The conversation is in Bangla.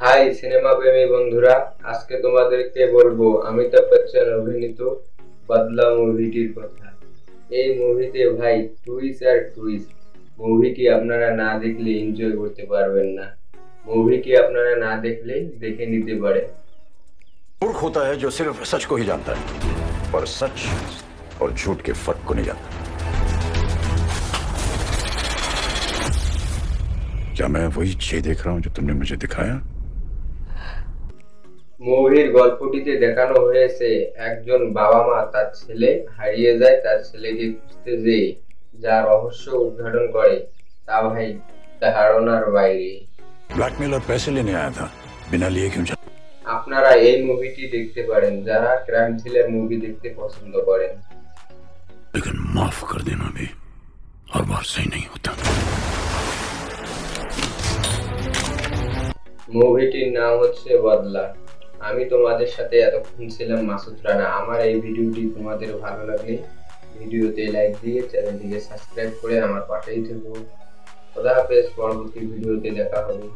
হাই সিনেমা প্রেমী বন্ধুরা, আজকে তোমাদেরকে বলবো অমিতাভ বচ্চন অভিনীত বদলা মুভিটির কথা। এই মুভিতে ভাই টুইস্ট আর টুইস্ট। মুভিটি আপনারা না দেখলে এনজয় করতে পারবেন না। মুভিটি আপনারা না দেখলে দেখে নিতে পারেন। मूर्ख होता है जो सिर्फ सच को ही जानता है और सच और झूठ के फर्क को नहीं जानता। क्या मैं वही चे देख रहा हूं जो तुमने मुझे दिखाया? মুভির গল্পটিতে দেখানো হয়েছে একজন বাবা মা তার ছেলে হারিয়ে যায় তার ছেলেকে খুঁজতে যেয়ে যা রহস্য উদ্ঘাটন করে তা ভাই ধারণার বাইরে। ब्लैकमेल और पैसे लेने आया था, बिना लिए क्यों जा? আপনারা এই মুভিটি দেখতে পারেন যারা ক্রাইম থ্রিলার মুভি দেখতে পছন্দ করেন। लेकिन माफ कर देना भी हर बार सही नहीं होता। মুভিটির নাম হচ্ছে বদলা। আমি তোমাদের সাথে এতক্ষণ ছিলাম মাসুদ রানা। আমার এই ভিডিওটি তোমাদের ভালো লাগলে ভিডিওতে লাইক দিয়ে চ্যানেলটিকে সাবস্ক্রাইব করে আমার পাশেই থেকো। খোদা হাফেজ, পরবর্তী ভিডিওতে দেখা হবে।